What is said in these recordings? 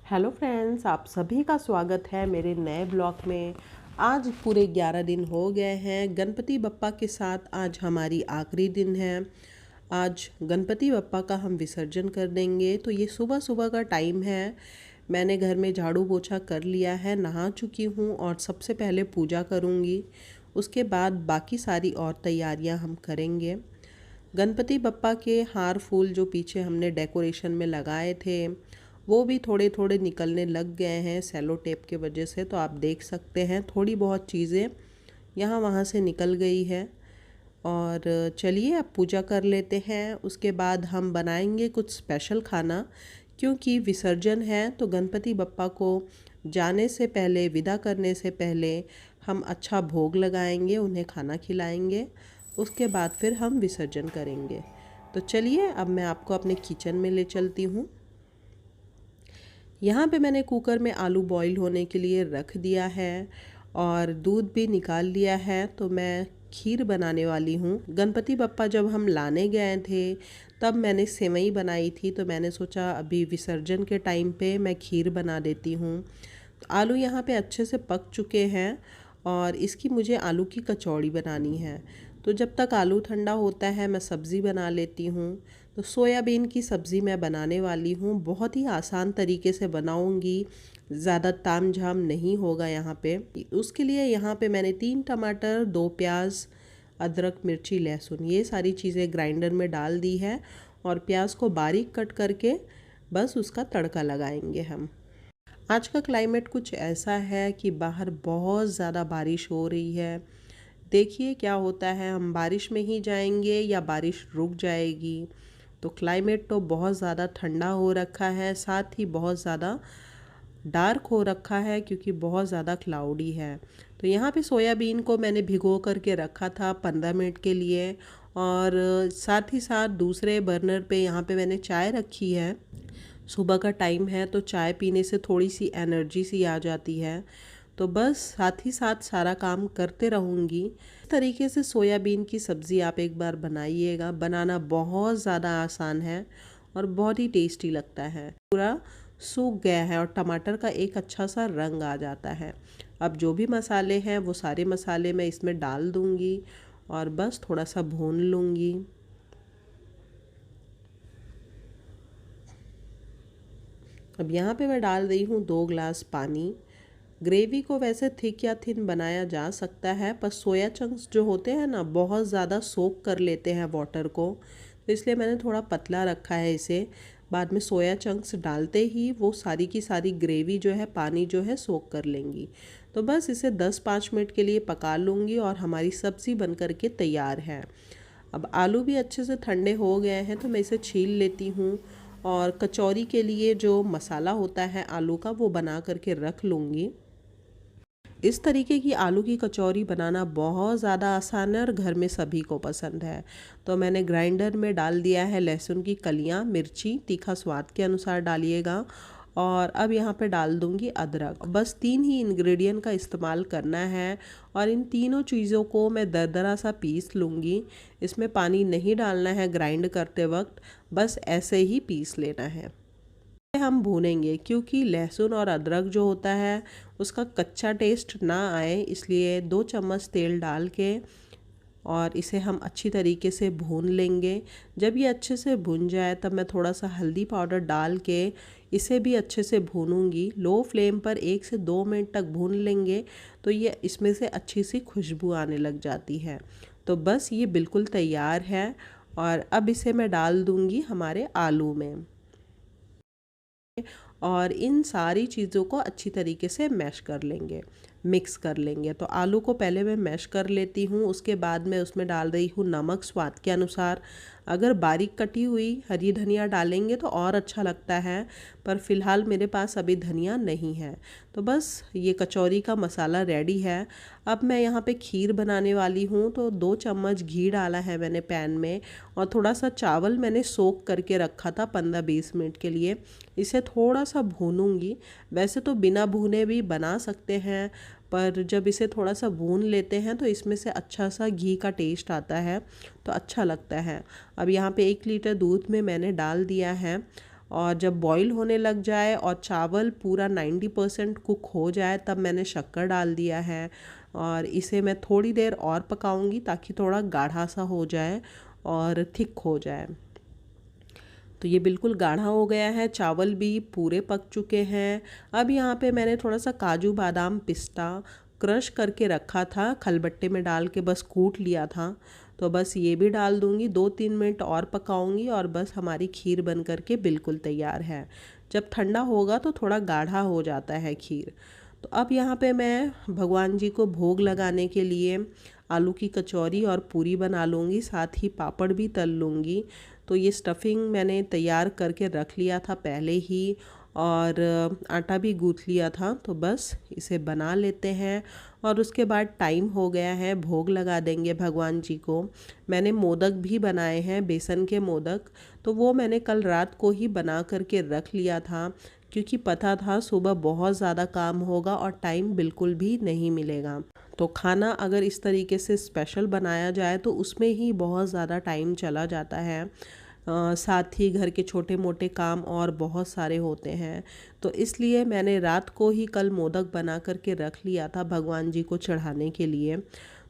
Hello friends, आप सभी का स्वागत है मेरे नए ब्लॉग में। आज पूरे 11 दिन हो गए हैं गणपति बप्पा के साथ। आज हमारी आखिरी दिन है। आज गणपति बप्पा का हम विसर्जन कर देंगे। तो ये सुबह सुबह का टाइम है। मैंने घर में झाड़ू पोछा कर लिया है, नहा चुकी हूँ और सबसे पहले पूजा करूँगी। उसके बाद बाकी सारी और तैयारियाँ हम करेंगे। गणपति बप्पा के हार फूल जो पीछे हमने डेकोरेशन में लगाए थे वो भी थोड़े थोड़े निकलने लग गए हैं सेलो टेप के वजह से। तो आप देख सकते हैं थोड़ी बहुत चीज़ें यहाँ वहाँ से निकल गई है। और चलिए अब पूजा कर लेते हैं। उसके बाद हम बनाएंगे कुछ स्पेशल खाना, क्योंकि विसर्जन है। तो गणपति बप्पा को जाने से पहले, विदा करने से पहले हम अच्छा भोग लगाएंगे, उन्हें खाना खिलाएंगे। उसके बाद फिर हम विसर्जन करेंगे। तो चलिए अब मैं आपको अपने किचन में ले चलती हूँ। यहाँ पे मैंने कुकर में आलू बॉईल होने के लिए रख दिया है और दूध भी निकाल लिया है। तो मैं खीर बनाने वाली हूँ। गणपति बप्पा जब हम लाने गए थे तब मैंने सेवई बनाई थी, तो मैंने सोचा अभी विसर्जन के टाइम पे मैं खीर बना देती हूँ। तो आलू यहाँ पे अच्छे से पक चुके हैं और इसकी मुझे आलू की कचौड़ी बनानी है। तो जब तक आलू ठंडा होता है मैं सब्ज़ी बना लेती हूँ। तो सोयाबीन की सब्ज़ी मैं बनाने वाली हूँ। बहुत ही आसान तरीके से बनाऊँगी, ज़्यादा ताम झाम नहीं होगा यहाँ पे। उसके लिए यहाँ पे मैंने 3 टमाटर, 2 प्याज, अदरक, मिर्ची, लहसुन ये सारी चीज़ें ग्राइंडर में डाल दी है और प्याज को बारीक कट करके बस उसका तड़का लगाएंगे हम। आज का क्लाइमेट कुछ ऐसा है कि बाहर बहुत ज़्यादा बारिश हो रही है। देखिए क्या होता है, हम बारिश में ही जाएंगे या बारिश रुक जाएगी। तो क्लाइमेट तो बहुत ज़्यादा ठंडा हो रखा है, साथ ही बहुत ज़्यादा डार्क हो रखा है क्योंकि बहुत ज़्यादा क्लाउडी है। तो यहाँ पे सोयाबीन को मैंने भिगो करके रखा था 15 मिनट के लिए। और साथ ही साथ दूसरे बर्नर पे यहाँ पे मैंने चाय रखी है। सुबह का टाइम है तो चाय पीने से थोड़ी सी एनर्जी सी आ जाती है। तो बस साथ ही साथ सारा काम करते रहूँगी। इस तरीके से सोयाबीन की सब्ज़ी आप एक बार बनाइएगा। बनाना बहुत ज़्यादा आसान है और बहुत ही टेस्टी लगता है। पूरा सूख गया है और टमाटर का एक अच्छा सा रंग आ जाता है। अब जो भी मसाले हैं वो सारे मसाले मैं इसमें डाल दूँगी और बस थोड़ा सा भून लूँगी। अब यहाँ पे मैं डाल रही हूँ 2 ग्लास पानी। ग्रेवी को वैसे थिक या थिन बनाया जा सकता है, पर सोया चंक्स जो होते हैं ना बहुत ज़्यादा सोक कर लेते हैं वाटर को, तो इसलिए मैंने थोड़ा पतला रखा है इसे। बाद में सोया चंक्स डालते ही वो सारी की सारी ग्रेवी जो है, पानी जो है सोक कर लेंगी। तो बस इसे 10-5 मिनट के लिए पका लूँगी और हमारी सब्ज़ी बन कर के तैयार है। अब आलू भी अच्छे से ठंडे हो गए हैं तो मैं इसे छील लेती हूँ और कचौरी के लिए जो मसाला होता है आलू का वो बना करके रख लूँगी। इस तरीके की आलू की कचौरी बनाना बहुत ज़्यादा आसान है और घर में सभी को पसंद है। तो मैंने ग्राइंडर में डाल दिया है लहसुन की कलियां, मिर्ची तीखा स्वाद के अनुसार डालिएगा। और अब यहाँ पे डाल दूँगी अदरक। बस 3 ही इंग्रेडिएंट का इस्तेमाल करना है और इन तीनों चीज़ों को मैं दरदरा सा पीस लूँगी। इसमें पानी नहीं डालना है ग्राइंड करते वक्त, बस ऐसे ही पीस लेना है। हम भूनेंगे क्योंकि लहसुन और अदरक जो होता है उसका कच्चा टेस्ट ना आए, इसलिए 2 चम्मच तेल डाल के और इसे हम अच्छी तरीके से भून लेंगे। जब ये अच्छे से भून जाए तब मैं थोड़ा सा हल्दी पाउडर डाल के इसे भी अच्छे से भूनूंगी। लो फ्लेम पर 1 से 2 मिनट तक भून लेंगे तो ये इसमें से अच्छी सी खुशबू आने लग जाती है। तो बस ये बिल्कुल तैयार है और अब इसे मैं डाल दूँगी हमारे आलू में और इन सारी चीज़ों को अच्छी तरीके से मैश कर लेंगे, मिक्स कर लेंगे। तो आलू को पहले मैं मैश कर लेती हूँ, उसके बाद मैं उसमें डाल रही हूँ नमक स्वाद के अनुसार। अगर बारीक कटी हुई हरी धनिया डालेंगे तो और अच्छा लगता है, पर फ़िलहाल मेरे पास अभी धनिया नहीं है। तो बस ये कचौरी का मसाला रेडी है। अब मैं यहाँ पे खीर बनाने वाली हूँ। तो 2 चम्मच घी डाला है मैंने पैन में और थोड़ा सा चावल मैंने सोक करके रखा था 15-20 मिनट के लिए। इसे थोड़ा सा भूनूंगी। वैसे तो बिना भुने भी बना सकते हैं, पर जब इसे थोड़ा सा भून लेते हैं तो इसमें से अच्छा सा घी का टेस्ट आता है, तो अच्छा लगता है। अब यहाँ पे 1 लीटर दूध में मैंने डाल दिया है और जब बॉईल होने लग जाए और चावल पूरा 90% कुक हो जाए तब मैंने शक्कर डाल दिया है और इसे मैं थोड़ी देर और पकाऊंगी ताकि थोड़ा गाढ़ा सा हो जाए और थिक हो जाए। तो ये बिल्कुल गाढ़ा हो गया है, चावल भी पूरे पक चुके हैं। अब यहाँ पे मैंने थोड़ा सा काजू बादाम पिस्ता क्रश करके रखा था, खलबट्टे में डाल के बस कूट लिया था, तो बस ये भी डाल दूँगी। 2-3 मिनट और पकाऊंगी और बस हमारी खीर बन कर के बिल्कुल तैयार है। जब ठंडा होगा तो थोड़ा गाढ़ा हो जाता है खीर। तो अब यहाँ पे मैं भगवान जी को भोग लगाने के लिए आलू की कचौरी और पूरी बना लूँगी, साथ ही पापड़ भी तल लूँगी। तो ये स्टफिंग मैंने तैयार करके रख लिया था पहले ही और आटा भी गूँथ लिया था, तो बस इसे बना लेते हैं और उसके बाद टाइम हो गया है, भोग लगा देंगे भगवान जी को। मैंने मोदक भी बनाए हैं, बेसन के मोदक, तो वो मैंने कल रात को ही बना करके रख लिया था क्योंकि पता था सुबह बहुत ज़्यादा काम होगा और टाइम बिल्कुल भी नहीं मिलेगा। तो खाना अगर इस तरीके से स्पेशल बनाया जाए तो उसमें ही बहुत ज़्यादा टाइम चला जाता है। साथ ही घर के छोटे मोटे काम और बहुत सारे होते हैं, तो इसलिए मैंने रात को ही कल मोदक बना करके रख लिया था भगवान जी को चढ़ाने के लिए।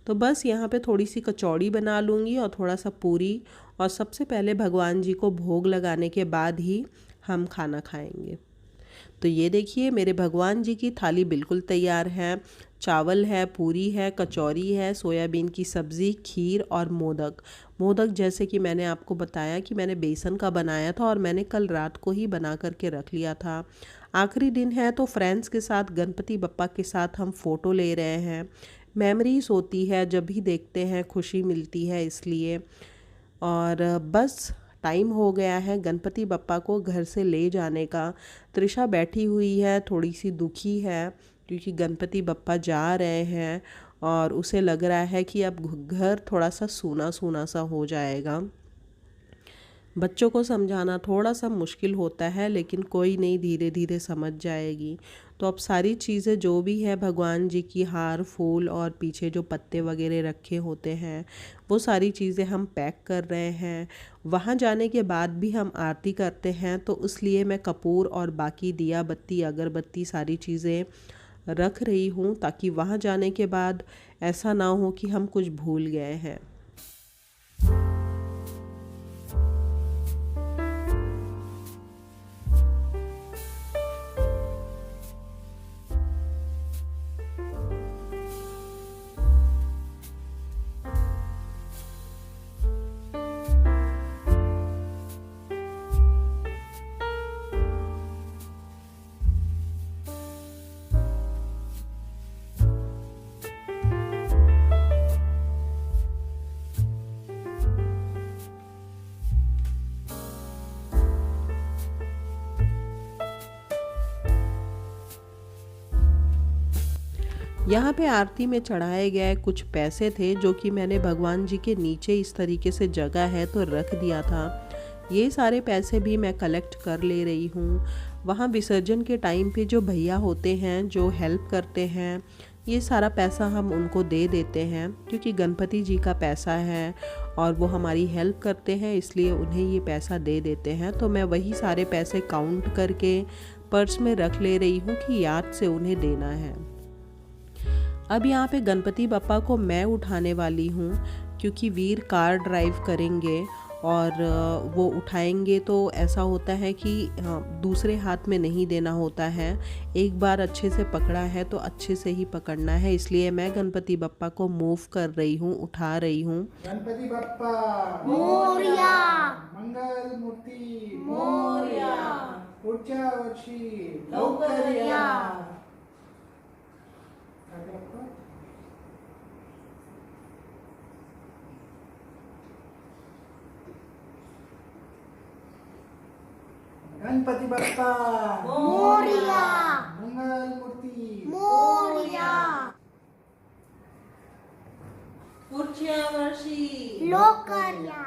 तो बस यहाँ पे थोड़ी सी कचौड़ी बना लूँगी और थोड़ा सा पूरी, और सबसे पहले भगवान जी को भोग लगाने के बाद ही हम खाना खाएंगे। तो ये देखिए मेरे भगवान जी की थाली बिल्कुल तैयार है। चावल है, पूरी है, कचौरी है, सोयाबीन की सब्ज़ी, खीर और मोदक। मोदक जैसे कि मैंने आपको बताया कि मैंने बेसन का बनाया था और मैंने कल रात को ही बना करके रख लिया था। आखिरी दिन है तो फ्रेंड्स के साथ, गणपति बप्पा के साथ हम फ़ोटो ले रहे हैं। मेमोरीज होती है, जब भी देखते हैं खुशी मिलती है इसलिए। और बस टाइम हो गया है गणपति बप्पा को घर से ले जाने का। त्रिशा बैठी हुई है, थोड़ी सी दुखी है क्योंकि गणपति बप्पा जा रहे हैं और उसे लग रहा है कि अब घर थोड़ा सा सूना सूना सा हो जाएगा। बच्चों को समझाना थोड़ा सा मुश्किल होता है, लेकिन कोई नहीं, धीरे धीरे समझ जाएगी। तो अब सारी चीज़ें जो भी है भगवान जी की, हार फूल और पीछे जो पत्ते वगैरह रखे होते हैं, वो सारी चीज़ें हम पैक कर रहे हैं। वहाँ जाने के बाद भी हम आरती करते हैं, तो इसलिए मैं कपूर और बाकी दिया बत्ती अगरबत्ती सारी चीज़ें रख रही हूँ ताकि वहाँ जाने के बाद ऐसा ना हो कि हम कुछ भूल गए हैं। यहाँ पे आरती में चढ़ाए गए कुछ पैसे थे जो कि मैंने भगवान जी के नीचे इस तरीके से जगह है तो रख दिया था। ये सारे पैसे भी मैं कलेक्ट कर ले रही हूँ। वहाँ विसर्जन के टाइम पे जो भैया होते हैं जो हेल्प करते हैं, ये सारा पैसा हम उनको दे देते हैं क्योंकि गणपति जी का पैसा है और वो हमारी हेल्प करते हैं, इसलिए उन्हें ये पैसा दे देते हैं। तो मैं वही सारे पैसे काउंट करके पर्स में रख ले रही हूँ कि याद से उन्हें देना है। अब यहाँ पे गणपति बप्पा को मैं उठाने वाली हूँ क्योंकि वीर कार ड्राइव करेंगे और वो उठाएंगे तो ऐसा होता है कि दूसरे हाथ में नहीं देना होता है। एक बार अच्छे से पकड़ा है तो अच्छे से ही पकड़ना है, इसलिए मैं गणपति बप्पा को मूव कर रही हूँ, उठा रही हूँ। गणपति बप्पा मोरया, मंगल मूर्ति मोरया, पुढच्या वर्षी लवकर या। गणपति बप्पा मोरया, मंगल मूर्ति मोरया, पुढच्या वर्षी लवकर या।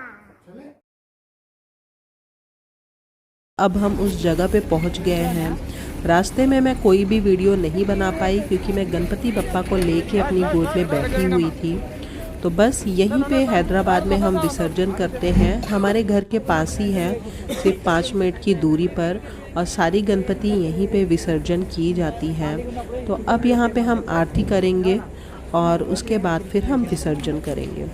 अब हम उस जगह पे पहुंच गए हैं। रास्ते में मैं कोई भी वीडियो नहीं बना पाई क्योंकि मैं गणपति बप्पा को लेके अपनी गोद में बैठी हुई थी। तो बस यहीं पे हैदराबाद में हम विसर्जन करते हैं। हमारे घर के पास ही है, सिर्फ 5 मिनट की दूरी पर, और सारी गणपति यहीं पे विसर्जन की जाती है। तो अब यहाँ पे हम आरती करेंगे और उसके बाद फिर हम विसर्जन करेंगे।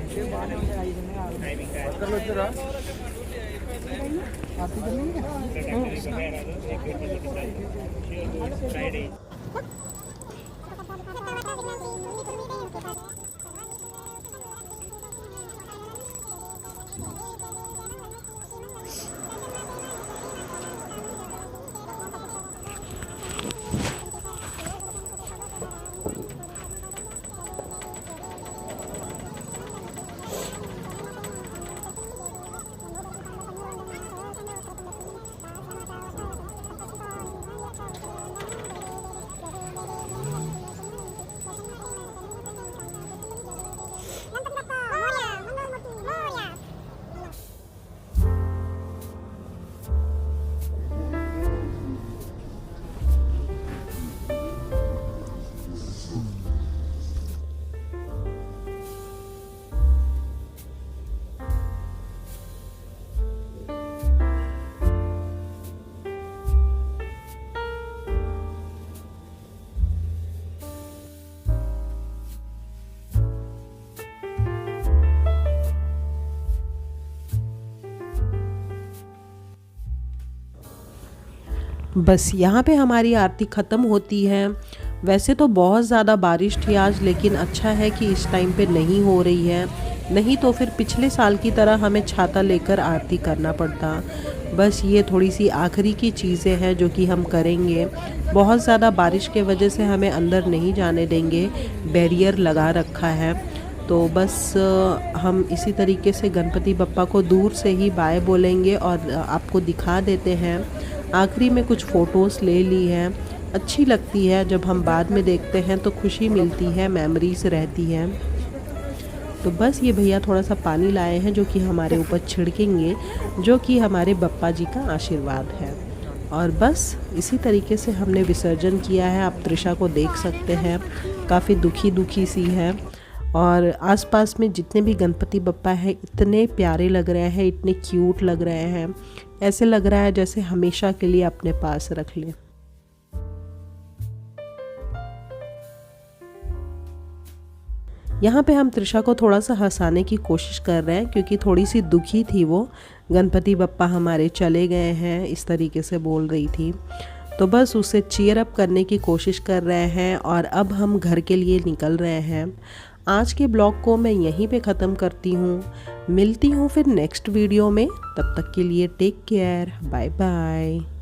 बस यहाँ पे हमारी आरती ख़त्म होती है। वैसे तो बहुत ज़्यादा बारिश थी आज, लेकिन अच्छा है कि इस टाइम पे नहीं हो रही है, नहीं तो फिर पिछले साल की तरह हमें छाता लेकर आरती करना पड़ता। बस ये थोड़ी सी आखिरी की चीज़ें हैं जो कि हम करेंगे। बहुत ज़्यादा बारिश के वजह से हमें अंदर नहीं जाने देंगे, बैरियर लगा रखा है। तो बस हम इसी तरीके से गणपति बप्पा को दूर से ही बाय बोलेंगे और आपको दिखा देते हैं। आखिरी में कुछ फ़ोटोज़ ले ली हैं, अच्छी लगती है जब हम बाद में देखते हैं तो खुशी मिलती है, मेमोरीज रहती हैं। तो बस ये भैया थोड़ा सा पानी लाए हैं जो कि हमारे ऊपर छिड़केंगे, जो कि हमारे बप्पा जी का आशीर्वाद है। और बस इसी tरीके से हमने विसर्जन किया है। आप त्रिशा को देख सकते हैं, काफ़ी दुखी सी है। और आसपास में जितने भी गणपति बप्पा हैं इतने प्यारे लग रहे हैं, इतने क्यूट लग रहे हैं, ऐसे लग रहा है जैसे हमेशा के लिए अपने पास रख लें। यहाँ पे हम त्रिशा को थोड़ा सा हंसाने की कोशिश कर रहे हैं, क्योंकि थोड़ी सी दुखी थी वो, गणपति बप्पा हमारे चले गए हैं इस तरीके से बोल रही थी। तो बस उसे चीयर अप करने की कोशिश कर रहे हैं और अब हम घर के लिए निकल रहे हैं। आज के ब्लॉग को मैं यहीं पे ख़त्म करती हूँ। मिलती हूँ फिर नेक्स्ट वीडियो में, तब तक के लिए टेक केयर, बाय बाय।